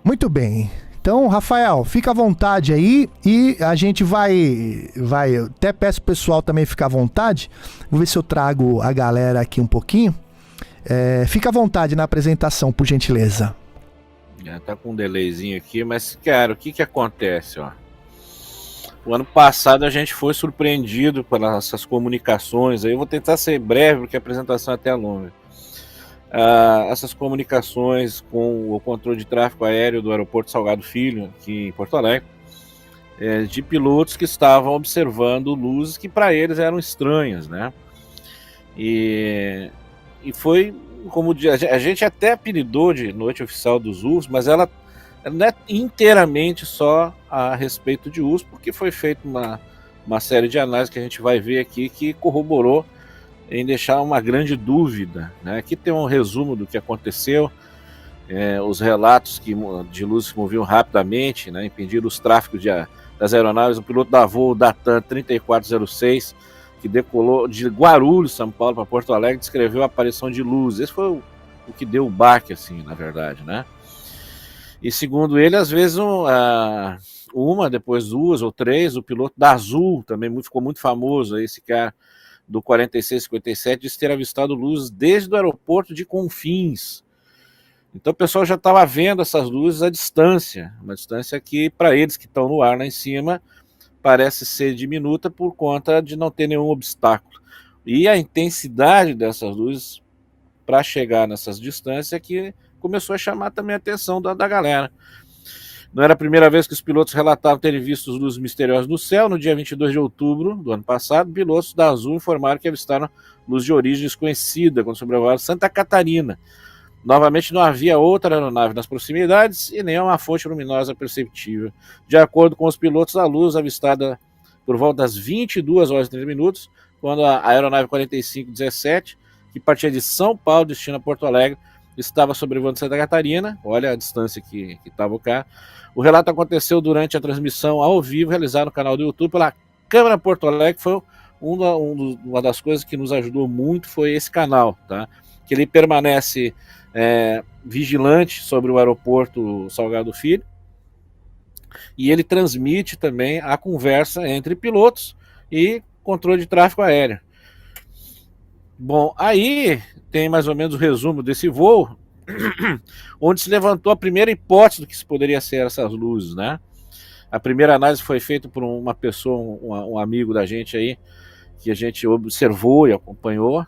Muito bem. Então, Rafael, fica à vontade aí e a gente eu até peço pro pessoal também ficar à vontade. Vou ver se eu trago a galera aqui um pouquinho. Fica à vontade na apresentação, por gentileza. Tá com um delayzinho aqui, mas, cara, o que acontece, ó? O ano passado a gente foi surpreendido pelas essas comunicações. Aí eu vou tentar ser breve, porque a apresentação é até longa. Essas comunicações com o controle de tráfego aéreo do aeroporto Salgado Filho, aqui em Porto Alegre, de pilotos que estavam observando luzes que para eles eram estranhas, né? E foi como a gente até apelidou de Noite Oficial dos UFOs, mas ela não é inteiramente só a respeito de UFOs, porque foi feita uma série de análises que a gente vai ver aqui que corroborou em deixar uma grande dúvida, né? Aqui tem um resumo do que aconteceu, os relatos de luzes que moviam rapidamente, né? Impediram os tráficos das aeronaves. O piloto da voo da TAM 3406, que decolou de Guarulhos, São Paulo, para Porto Alegre, descreveu a aparição de luzes. Esse foi o que deu o baque, assim, na verdade, né? E segundo ele, às vezes uma, depois duas ou três, o piloto da Azul também ficou muito famoso, esse cara do 4657, disse ter avistado luzes desde o aeroporto de Confins. Então o pessoal já estava vendo essas luzes à distância, uma distância que para eles que estão no ar lá em cima parece ser diminuta por conta de não ter nenhum obstáculo. E a intensidade dessas luzes para chegar nessas distâncias que começou a chamar também a atenção da galera. Não era a primeira vez que os pilotos relatavam terem visto luzes misteriosas no céu. No dia 22 de outubro do ano passado, pilotos da Azul informaram que avistaram luz de origem desconhecida quando sobrevoaram Santa Catarina. Novamente, não havia outra aeronave nas proximidades e nem uma fonte luminosa perceptível. De acordo com os pilotos, a luz avistada por volta das 22 horas e 30 minutos, quando a aeronave 4517, que partia de São Paulo, destino a Porto Alegre, estava sobrevoando Santa Catarina. Olha a distância que estava o carro. O relato aconteceu durante a transmissão ao vivo, realizada no canal do YouTube pela Câmara Porto Alegre. Foi uma das coisas que nos ajudou muito, foi esse canal, tá? Que ele permanece vigilante sobre o aeroporto Salgado Filho, e ele transmite também a conversa entre pilotos e controle de tráfego aéreo. Bom, aí tem mais ou menos o resumo desse voo, onde se levantou a primeira hipótese do que se poderia ser essas luzes, né? A primeira análise foi feita por uma pessoa, um amigo da gente aí, que a gente observou e acompanhou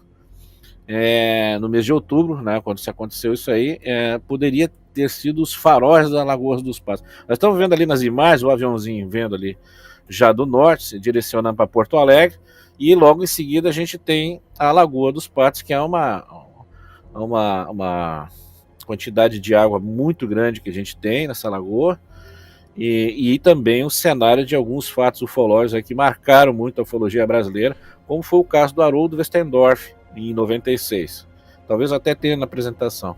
no mês de outubro, né, quando se aconteceu isso aí, poderia ter sido os faróis da Lagoa dos Patos. Nós estamos vendo ali nas imagens o aviãozinho vendo ali já do norte, se direcionando para Porto Alegre, e logo em seguida a gente tem a Lagoa dos Patos, que é uma quantidade de água muito grande que a gente tem nessa lagoa, e também o cenário de alguns fatos ufológicos que marcaram muito a ufologia brasileira, como foi o caso do Haroldo Westendorf, em 96. Talvez até tenha na apresentação.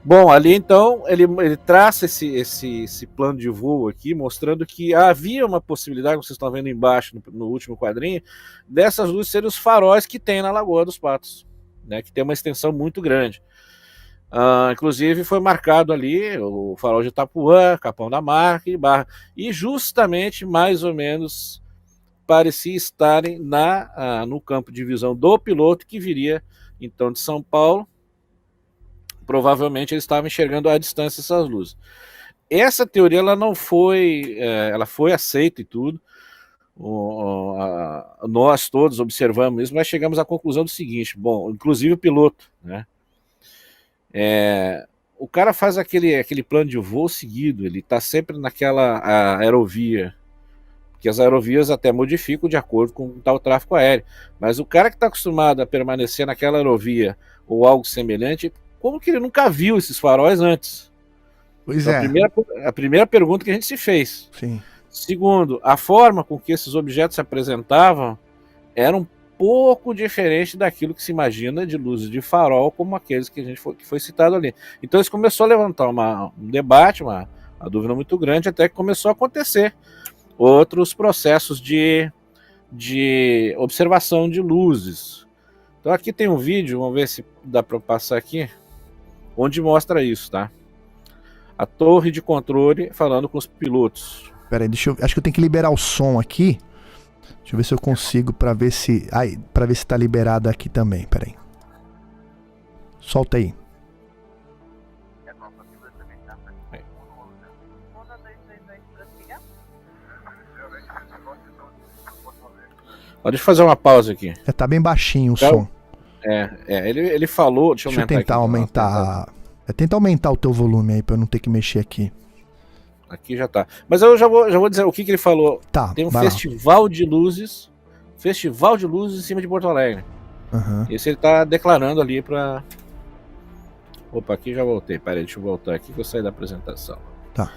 Bom, ali então ele traça esse plano de voo aqui, mostrando que havia uma possibilidade, como vocês estão vendo embaixo no último quadrinho, dessas luzes serem os faróis que tem na Lagoa dos Patos, né, que tem uma extensão muito grande. Inclusive foi marcado ali o farol de Itapuã, Capão da Marca e Barra, e justamente mais ou menos parecia estarem no campo de visão do piloto que viria então de São Paulo. Provavelmente eles estavam enxergando à distância essas luzes. Essa teoria ela não foi, ela foi aceita e tudo. Nós todos observamos isso, mas chegamos à conclusão do seguinte: bom, inclusive o piloto, né? O cara faz aquele plano de voo seguido, ele está sempre naquela aerovia, que as aerovias até modificam de acordo com o tal tráfego aéreo, mas o cara que está acostumado a permanecer naquela aerovia ou algo semelhante, como que ele nunca viu esses faróis antes? Pois Então, é. a primeira pergunta que a gente se fez. Sim. Segundo, a forma com que esses objetos se apresentavam era um pouco diferente daquilo que se imagina de luzes de farol, como aqueles que foi citado ali. Então isso começou a levantar um debate, uma dúvida muito grande, até que começou a acontecer outros processos de observação de luzes. Então aqui tem um vídeo, vamos ver se dá para passar aqui, onde mostra isso, tá? a torre de controle falando com os pilotos. Pera aí, acho que eu tenho que liberar o som aqui. Deixa eu ver se eu consigo pra ver se... pra ver se tá liberado aqui também, pera aí. Solta aí. Ó, deixa eu fazer uma pausa aqui. Tá bem baixinho o som. Ele falou... Deixa eu tentar aqui, aumentar... Tenta aumentar o teu volume aí pra eu não ter que mexer aqui. Aqui já tá. Mas eu já vou dizer o que ele falou. Tá, tem um festival de luzes. Festival de luzes em cima de Porto Alegre. Uhum. Esse ele tá declarando ali pra... Opa, aqui já voltei. Peraí, deixa eu voltar aqui que eu saí da apresentação. Tá.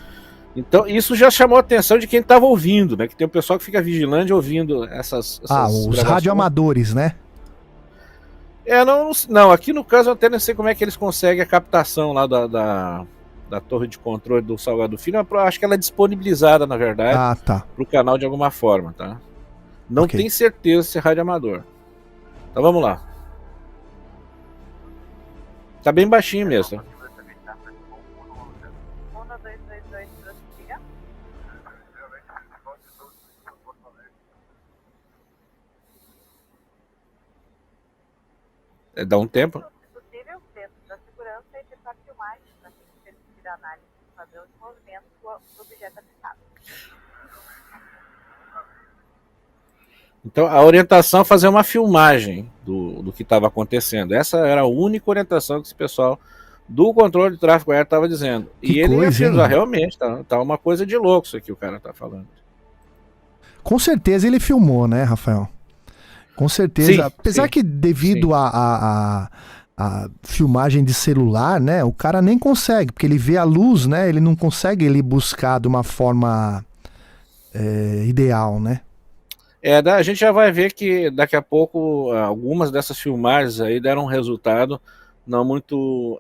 Então, isso já chamou a atenção de quem estava ouvindo, né? Que tem um pessoal que fica vigilante ouvindo essas os radioamadores, né? Não, aqui no caso eu até não sei como é que eles conseguem a captação lá da torre de controle do Salgado Filho. Acho que ela é disponibilizada, na verdade, tá. pro canal de alguma forma, tá? Não tem certeza se é radioamador. Então vamos lá. Tá bem baixinho mesmo, tá? Dá um tempo. Se possível, dentro da segurança, efetuar filmagens para permitir a análise do padrão de movimento do objeto afetado. Então, a orientação é fazer uma filmagem do que estava acontecendo. Essa era a única orientação que esse pessoal do controle de tráfego aéreo estava dizendo. Que e ele coisa, afirma, realmente, tá uma coisa de louco isso aqui o cara tá falando. Com certeza ele filmou, né, Rafael? Com certeza. Sim, apesar que devido a filmagem de celular, né, o cara nem consegue, porque ele vê a luz, né, ele não consegue ele buscar de uma forma ideal, né? A gente já vai ver que daqui a pouco algumas dessas filmagens aí deram um resultado não muito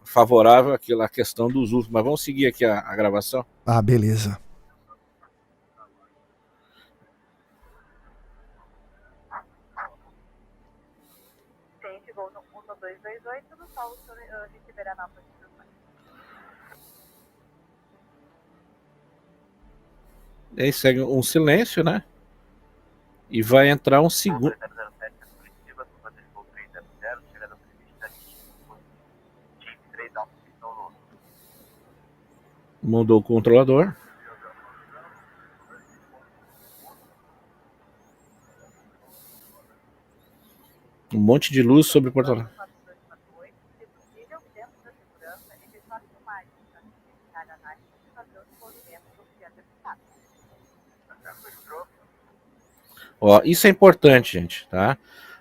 favorável àquela questão dos usos. Mas vamos seguir aqui a gravação. Beleza. Ciente, voo no 1228, no sol, o senhor receberá novas instruções. E aí segue um silêncio, né? E vai entrar um segundo. Mudou o controlador. Um monte de luz sobre o Porto Alegre. Ó, isso é importante, gente, tá?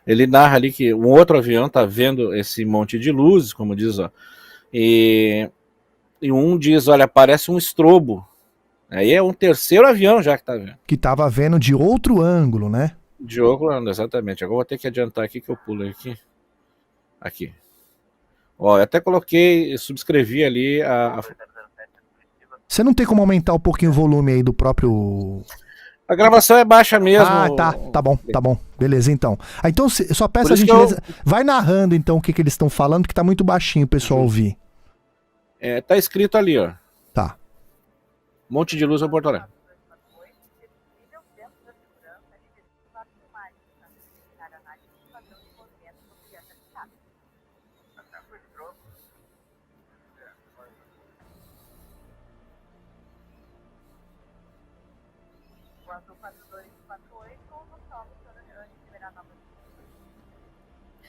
Ele narra ali que um outro avião tá vendo esse monte de luzes, como diz, ó. E um diz, olha, parece um estrobo. Aí é um terceiro avião já que tá vendo. Que tava vendo de outro ângulo, né? De outro ângulo, exatamente. Agora vou ter que adiantar aqui que eu pulo aqui. Aqui. Ó, eu até coloquei, subscrevi ali Você não tem como aumentar um pouquinho o volume aí do próprio... A gravação é baixa mesmo. Tá bom. Beleza, então. Então, só peço a gentileza, vai narrando então o que eles estão falando, que tá muito baixinho o pessoal ouvir. Tá escrito ali, ó. Tá. Monte de luz ao Porto Alegre.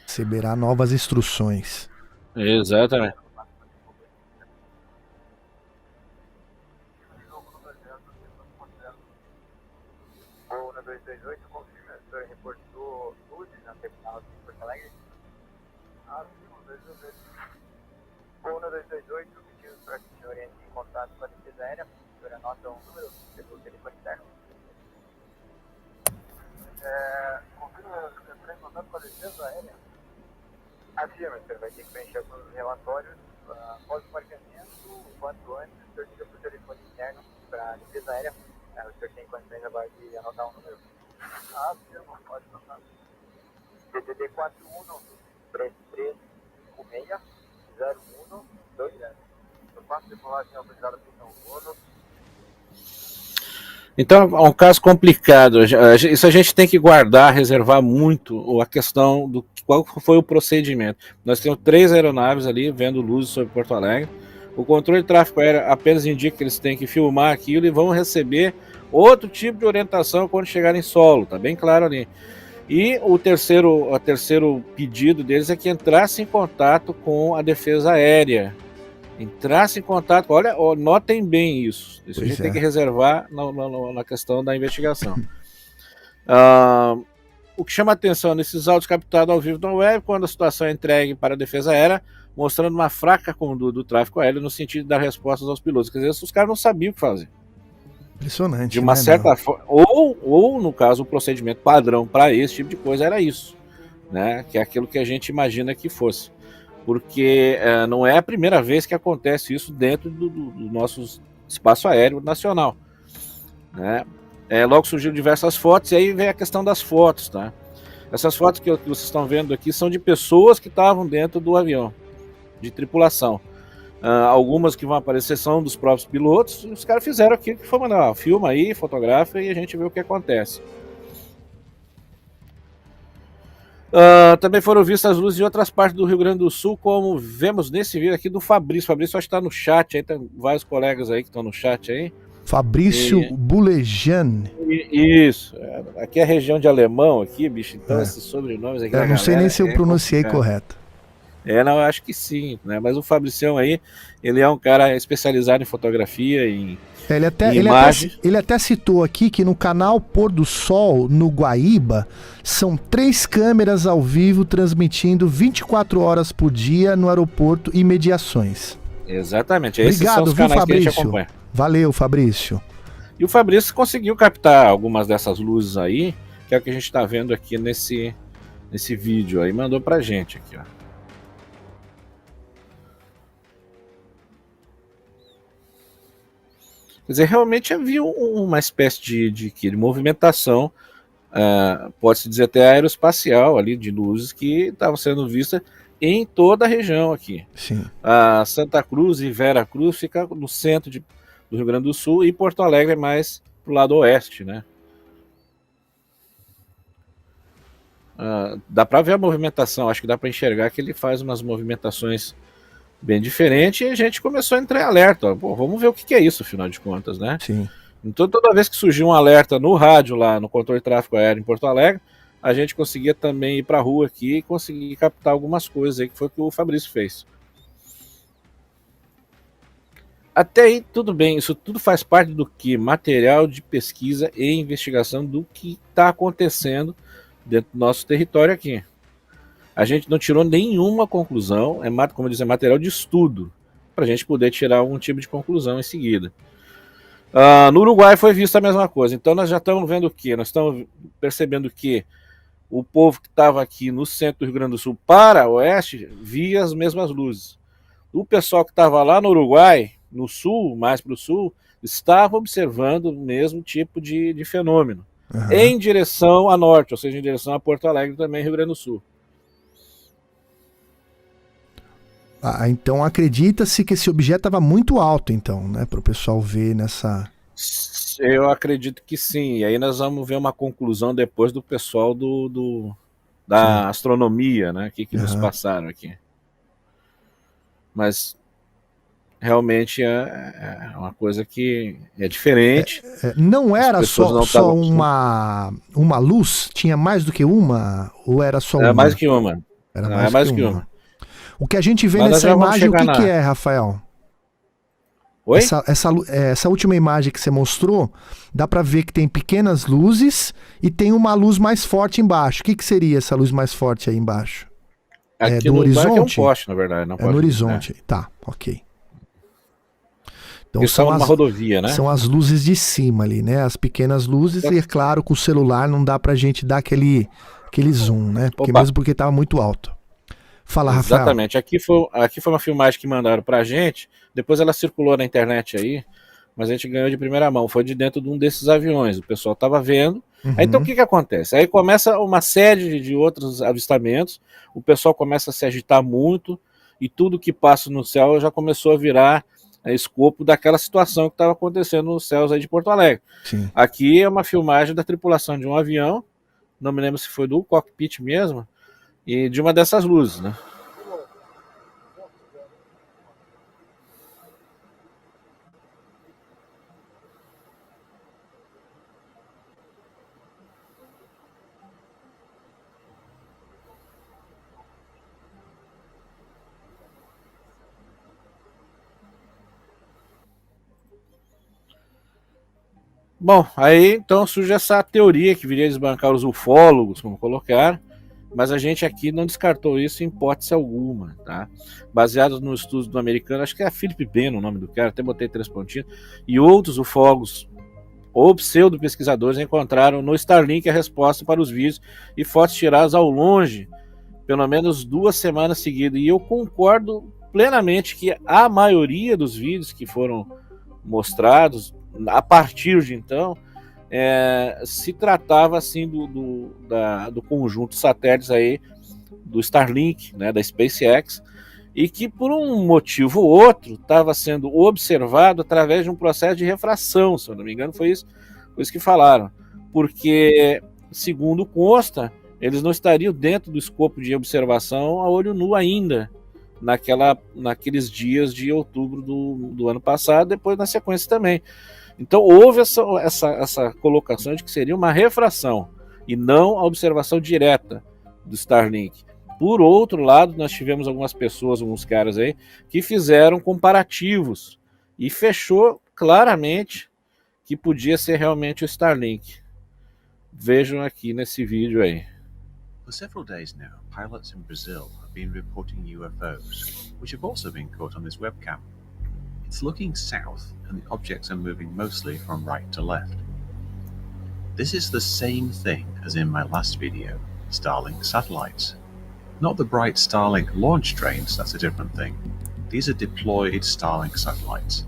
Receberá novas instruções. Exatamente. Voo na 228, confirma, o senhor reportou luzes na terminal de Porto Alegre? Sim, 228. Voo na 228, pediu para que o senhor entre em contato com a defesa aérea, o senhor anota um número pelo telefone interno. Confirma, entrar em contato com a defesa aérea? Afirma, o senhor vai ter que preencher alguns relatórios após o marcamento, o quanto antes, o senhor liga para o telefone interno para a defesa aérea. O senhor tem condições agora de anotar um número? Sim, pode anotar. DDD 41 3356 0120. Eu faço? tripulagem autorizada para o todo. Então é um caso complicado. Isso a gente tem que guardar, reservar muito a questão do qual foi o procedimento. Nós temos 3 aeronaves ali vendo luzes sobre Porto Alegre. O controle de tráfego aéreo apenas indica que eles têm que filmar aquilo e vão receber outro tipo de orientação quando chegarem em solo, tá bem claro ali. E o terceiro pedido deles é que entrasse em contato com a defesa aérea. Entrasse em contato, olha, notem bem isso. Isso a gente tem que reservar na questão da investigação. O que chama atenção nesses áudios captados ao vivo na web, quando a situação é entregue para a defesa aérea, mostrando uma fraca conduta do tráfego aéreo no sentido de dar respostas aos pilotos. Quer dizer, os caras não sabiam o que fazer. Impressionante. De uma certa forma. Ou, no caso, o procedimento padrão para esse tipo de coisa era isso, né? Que é aquilo que a gente imagina que fosse. Porque não é a primeira vez que acontece isso dentro do nosso espaço aéreo nacional, né? Logo surgiram diversas fotos, e aí vem a questão das fotos, tá? Essas fotos que vocês estão vendo aqui são de pessoas que estavam dentro do avião, de tripulação. Algumas que vão aparecer são dos próprios pilotos, e os caras fizeram aquilo que foi mandar, filma aí, fotografa e a gente vê o que acontece. Também foram vistas as luzes em outras partes do Rio Grande do Sul, como vemos nesse vídeo aqui do Fabrício. Fabrício acho que está no chat aí, tem vários colegas aí que estão no chat aí. Fabrício Bulejan. Isso. Aqui é a região de Alemão, aqui, bicho. Então esses sobrenomes aqui. Eu não sei nem se eu pronunciei correto. Não, eu acho que sim, né? Mas o Fabricião aí, ele é um cara especializado em fotografia, em imagem. Ele até citou aqui que no canal Pôr do Sol, no Guaíba, são 3 câmeras ao vivo transmitindo 24 horas por dia no aeroporto e mediações. Exatamente, esses Obrigado, são os canais que a gente acompanha. Valeu, Fabrício. E o Fabrício conseguiu captar algumas dessas luzes aí, que é o que a gente está vendo aqui nesse vídeo aí, mandou pra gente aqui, ó. Quer dizer, realmente havia uma espécie de movimentação, pode-se dizer até aeroespacial ali, de luzes que estavam sendo vistas em toda a região aqui. Sim. Santa Cruz e Vera Cruz fica no centro do Rio Grande do Sul e Porto Alegre é mais pro lado oeste, né? Dá para ver a movimentação, acho que dá para enxergar que ele faz umas movimentações bem diferente, e a gente começou a entrar em alerta. Pô, vamos ver o que é isso, afinal de contas, né? Sim. Então, toda vez que surgiu um alerta no rádio, lá no controle de tráfego aéreo em Porto Alegre, a gente conseguia também ir para a rua aqui e conseguir captar algumas coisas aí, que foi o que o Fabrício fez. Até aí, tudo bem, isso tudo faz parte do que? Material de pesquisa e investigação do que está acontecendo dentro do nosso território aqui. A gente não tirou nenhuma conclusão, como eu disse, é material de estudo, para a gente poder tirar algum tipo de conclusão em seguida. No Uruguai foi visto a mesma coisa, então nós já estamos vendo o quê? Nós estamos percebendo que o povo que estava aqui no centro do Rio Grande do Sul para o oeste via as mesmas luzes. O pessoal que estava lá no Uruguai, no sul, mais para o sul, estava observando o mesmo tipo de fenômeno, em direção a norte, ou seja, em direção a Porto Alegre também, Rio Grande do Sul. Então acredita-se que esse objeto estava muito alto, então, né? Para o pessoal ver nessa... Eu acredito que sim. E aí nós vamos ver uma conclusão depois do pessoal da astronomia, né? Que nos passaram aqui. Mas realmente é uma coisa que é diferente. Não era só uma luz? Tinha mais do que uma? Ou era só uma? Era mais do que uma. Era mais do que uma. O que a gente vê nessa imagem, o que é, Rafael? Oi? Essa última imagem que você mostrou, dá para ver que tem pequenas luzes e tem uma luz mais forte embaixo. O que seria essa luz mais forte aí embaixo? Aqui do horizonte? É um poste, na verdade. Não no horizonte. Tá, ok. Então são uma rodovia, né? São as luzes de cima ali, né? As pequenas luzes, e é claro, com o celular não dá pra gente dar aquele zoom, né? Mesmo porque tava muito alto. Fala, Rafael. Exatamente. Aqui foi uma filmagem que mandaram pra gente, depois ela circulou na internet aí, mas a gente ganhou de primeira mão. Foi de dentro de um desses aviões, o pessoal tava vendo. Aí, então o que acontece? Aí começa uma série de outros avistamentos, o pessoal começa a se agitar muito, e tudo que passa no céu já começou a virar escopo daquela situação que estava acontecendo nos céus aí de Porto Alegre. Sim. Aqui é uma filmagem da tripulação de um avião, não me lembro se foi do cockpit mesmo, e de uma dessas luzes, né? Bom, aí então surge essa teoria que viria a desbancar os ufólogos, como colocar, mas a gente aqui não descartou isso em hipótese alguma, tá? Baseado no estudo do americano, acho que é Philip Beno o nome do cara, até botei 3 pontinhos, e outros ufólogos ou pseudo-pesquisadores encontraram no Starlink a resposta para os vídeos e fotos tiradas ao longe, pelo menos 2 semanas seguidas, e eu concordo plenamente que a maioria dos vídeos que foram mostrados a partir de então, se tratava assim do conjunto de satélites aí do Starlink, né, da SpaceX, e que por um motivo ou outro estava sendo observado através de um processo de refração, se eu não me engano foi isso que falaram, porque segundo consta, eles não estariam dentro do escopo de observação a olho nu ainda, naqueles dias de outubro do ano passado, depois na sequência também. Então houve essa colocação de que seria uma refração e não a observação direta do Starlink. Por outro lado, nós tivemos algumas pessoas, alguns caras aí, que fizeram comparativos e fechou claramente que podia ser realmente o Starlink. Vejam aqui nesse vídeo aí. For several days now, pilots in Brazil have been reporting UFOs, which have also been caught on this webcam. It's looking south, and the objects are moving mostly from right to left. This is the same thing as in my last video, Starlink satellites. Not the bright Starlink launch trains, that's a different thing. These are deployed Starlink satellites,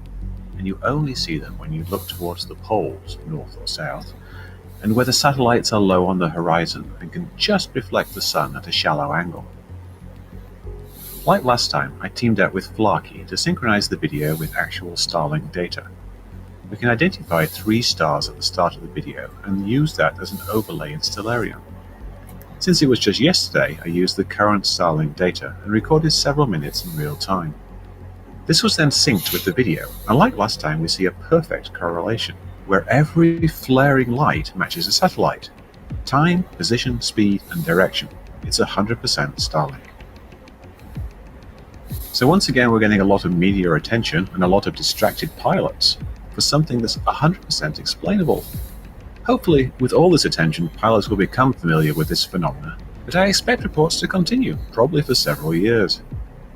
and you only see them when you look towards the poles, north or south, and where the satellites are low on the horizon and can just reflect the sun at a shallow angle. Like last time, I teamed up with Flarkey to synchronize the video with actual Starlink data. We can identify 3 stars at the start of the video and use that as an overlay in Stellarium. Since it was just yesterday, I used the current Starlink data and recorded several minutes in real time. This was then synced with the video, and like last time we see a perfect correlation, where every flaring light matches a satellite. Time, position, speed, and direction. It's 100% Starlink. So once again we're getting a lot of media attention and a lot of distracted pilots for something that's 100% explainable. Hopefully, with all this attention, pilots will become familiar with this phenomena, but I expect reports to continue, probably for several years.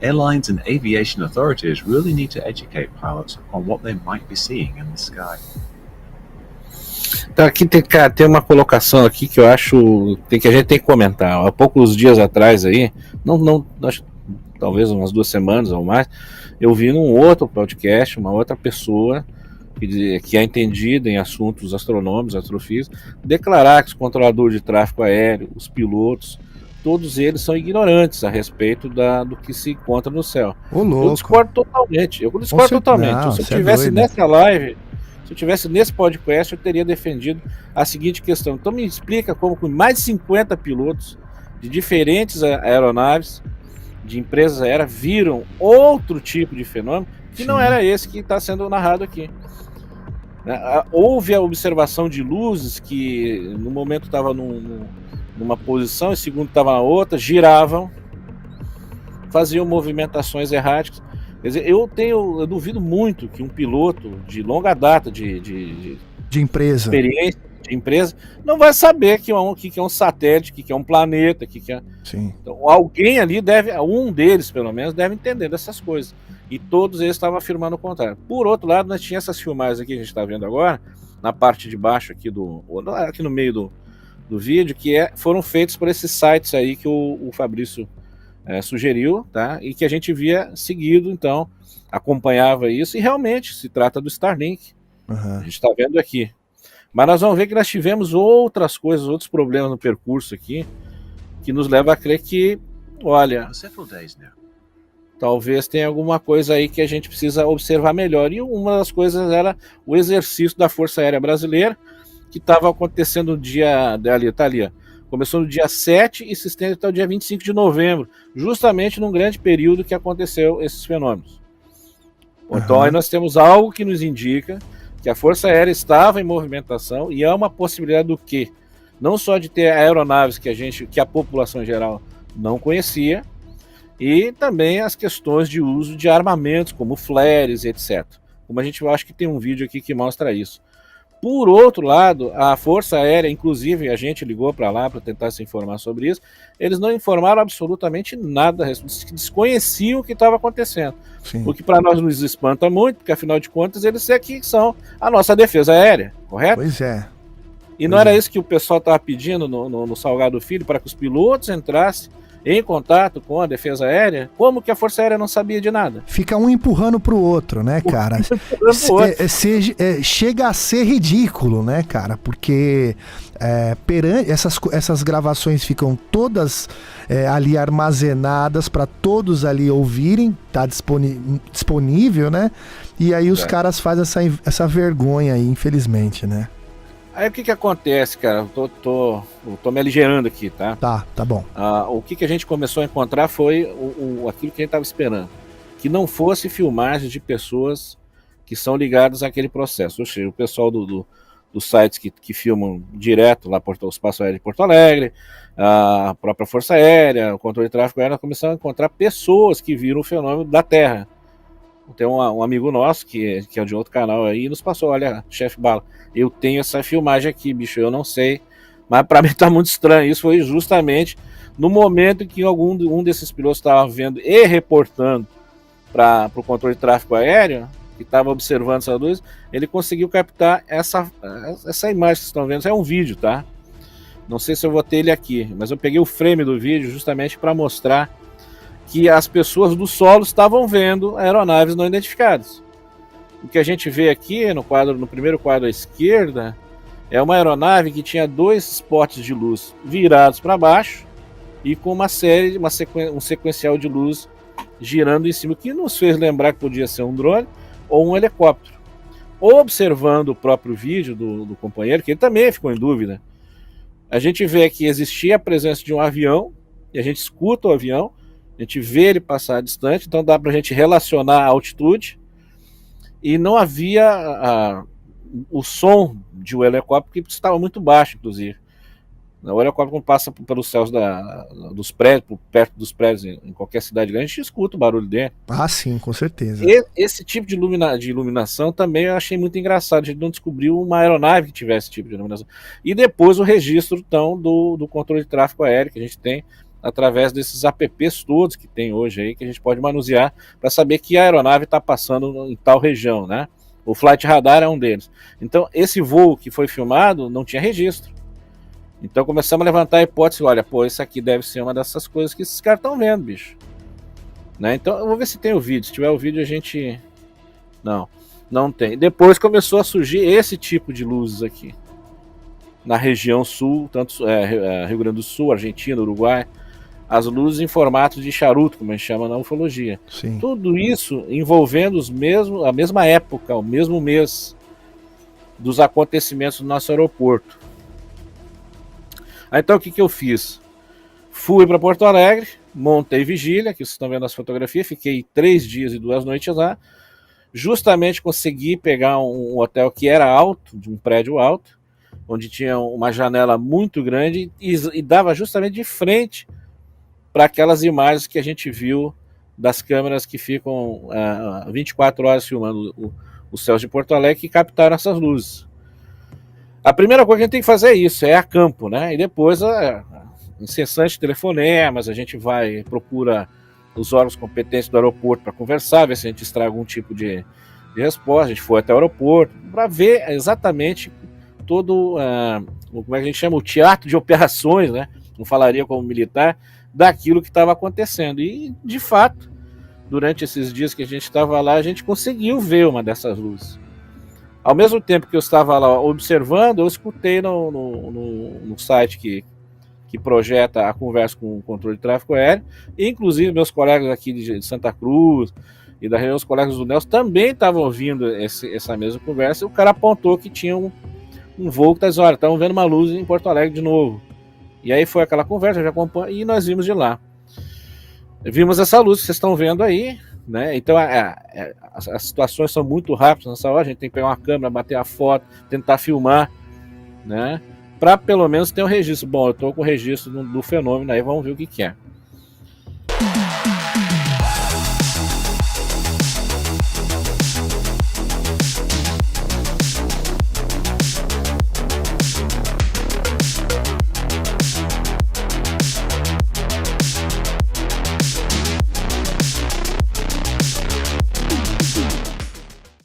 Airlines and aviation authorities really need to educate pilots on what they might be seeing in the sky. Então aqui tem uma colocação aqui que eu acho que a gente tem que comentar. Há poucos dias atrás aí, acho, talvez umas 2 semanas ou mais, eu vi num outro podcast, uma outra pessoa que é entendida em assuntos astronômicos, astrofísicos, declarar que os controladores de tráfego aéreo, os pilotos, todos eles são ignorantes a respeito do que se encontra no céu. Eu discordo totalmente. Não, se eu estivesse nessa live, se eu estivesse nesse podcast, eu teria defendido a seguinte questão. Então me explica como com mais de 50 pilotos de diferentes aeronaves, de empresas aéreas, viram outro tipo de fenômeno que não era esse que está sendo narrado aqui. Houve a observação de luzes que no momento estava numa posição e segundo estava na outra, giravam, faziam movimentações erráticas. Quer dizer, eu duvido muito que um piloto de longa data de empresa, experiência de empresa, não vai saber que é um satélite, que é um planeta, que é. Sim. Então, alguém ali um deles pelo menos deve entender dessas coisas. E todos eles estavam afirmando o contrário. Por outro lado, nós tínhamos essas filmagens aqui que a gente está vendo agora, na parte de baixo aqui aqui no meio do vídeo, que foram feitos por esses sites aí que o Fabrício sugeriu, tá? E que a gente via seguido, então, acompanhava isso, e realmente se trata do Starlink. A gente está vendo aqui. Mas nós vamos ver que nós tivemos outras coisas, outros problemas no percurso aqui, que nos leva a crer que, olha, talvez tenha alguma coisa aí que a gente precisa observar melhor. E uma das coisas era o exercício da Força Aérea Brasileira, que estava acontecendo no dia... tá ali, ó. Começou no dia 7 e se estende até o dia 25 de novembro, justamente num grande período que aconteceu esses fenômenos. Então aí nós temos algo que nos indica que a Força Aérea estava em movimentação, e há uma possibilidade do quê? Não só de ter aeronaves que a população em geral não conhecia, e também as questões de uso de armamentos, como flares, etc. Como a gente acha que tem um vídeo aqui que mostra isso. Por outro lado, a Força Aérea, inclusive a gente ligou para lá para tentar se informar sobre isso, eles não informaram absolutamente nada, desconheciam o que estava acontecendo. Sim. O que para nós nos espanta muito, porque afinal de contas eles aqui são a nossa defesa aérea, correto? Pois é. E não era isso que o pessoal estava pedindo no Salgado Filho, para que os pilotos entrassem em contato com a defesa aérea? Como que a Força Aérea não sabia de nada? Fica um empurrando pro outro, né, cara? Chega a ser ridículo, né, cara? Porque perante essas gravações ficam todas ali armazenadas para todos ali ouvirem, tá disponível, né? E aí os caras fazem essa vergonha aí, infelizmente, né? Aí o que acontece, cara? Eu tô me aligerando aqui, tá? Tá bom. O que a gente começou a encontrar foi aquilo que a gente estava esperando. Que não fosse filmagem de pessoas que são ligadas àquele processo. Ou seja, o pessoal dos sites que filmam direto lá o Espaço Aéreo de Porto Alegre, a própria Força Aérea, o controle de tráfego aéreo, começaram a encontrar pessoas que viram o fenômeno da Terra. Tem um amigo nosso, que é de outro canal aí, e nos passou: olha, chefe Bala, eu tenho essa filmagem aqui, bicho, eu não sei, mas para mim tá muito estranho. Isso foi justamente no momento em que um desses pilotos estava vendo e reportando para o controle de tráfego aéreo, que estava observando essa luz, ele conseguiu captar essa imagem que vocês estão vendo. Isso é um vídeo, tá? Não sei se eu vou ter ele aqui, mas eu peguei o frame do vídeo justamente para mostrar que as pessoas do solo estavam vendo aeronaves não identificadas. O que a gente vê aqui no primeiro quadro à esquerda é uma aeronave que tinha 2 spots de luz virados para baixo e com um sequencial de luz girando em cima, que nos fez lembrar que podia ser um drone ou um helicóptero. Observando o próprio vídeo do companheiro, que ele também ficou em dúvida, a gente vê que existia a presença de um avião, e a gente escuta o avião, a gente vê ele passar distante, então dá para a gente relacionar a altitude, e não havia o som de um helicóptero, que estava muito baixo, inclusive. O helicóptero, quando passa pelos céus dos prédios, perto dos prédios, em qualquer cidade grande, a gente escuta o barulho dele. Ah, sim, com certeza. Esse tipo de iluminação também eu achei muito engraçado. A gente não descobriu uma aeronave que tivesse esse tipo de iluminação. E depois o registro, então, do controle de tráfego aéreo que a gente tem através desses apps todos que tem hoje aí, que a gente pode manusear para saber que a aeronave está passando em tal região, né? O Flight Radar é um deles. Então, esse voo que foi filmado não tinha registro. Então começamos a levantar a hipótese: olha, isso aqui deve ser uma dessas coisas que esses caras estão vendo, bicho. Né? Então eu vou ver se tem o vídeo. Se tiver o vídeo a gente... Não tem. Depois começou a surgir esse tipo de luzes aqui. Na região sul, tanto Rio Grande do Sul, Argentina, Uruguai. As luzes em formato de charuto, como a gente chama na ufologia. Sim. Tudo isso envolvendo a mesma época, o mesmo mês dos acontecimentos do nosso aeroporto. Então o que eu fiz? Fui para Porto Alegre, montei vigília, que vocês estão vendo as fotografias, fiquei 3 dias e 2 noites lá, justamente consegui pegar um hotel que era alto, de um prédio alto, onde tinha uma janela muito grande e dava justamente de frente para aquelas imagens que a gente viu das câmeras que ficam 24 horas filmando os céus de Porto Alegre, que captaram essas luzes. A primeira coisa que a gente tem que fazer é isso, é a campo, né? E depois incessante telefonemas, a gente procura os órgãos competentes do aeroporto para conversar, ver se a gente extrai algum tipo de resposta. A gente foi até o aeroporto para ver exatamente todo, como é que a gente chama, o teatro de operações, né? Não falaria como militar, daquilo que estava acontecendo. E, de fato, durante esses dias que a gente estava lá, a gente conseguiu ver uma dessas luzes. Ao mesmo tempo que eu estava lá observando, eu escutei no site que que projeta a conversa com o controle de tráfego aéreo, inclusive meus colegas aqui de Santa Cruz e da região, os colegas do Nelson também estavam ouvindo essa mesma conversa, e o cara apontou que tinha um voo que está dizendo, olha, estamos vendo uma luz em Porto Alegre de novo. E aí foi aquela conversa, já acompanha, e nós vimos de lá. Vimos essa luz que vocês estão vendo aí, né? Então as situações são muito rápidas nessa hora, a gente tem que pegar uma câmera, bater a foto, tentar filmar, né? Para pelo menos ter um registro. Bom, eu estou com o registro do fenômeno aí, vamos ver o que é.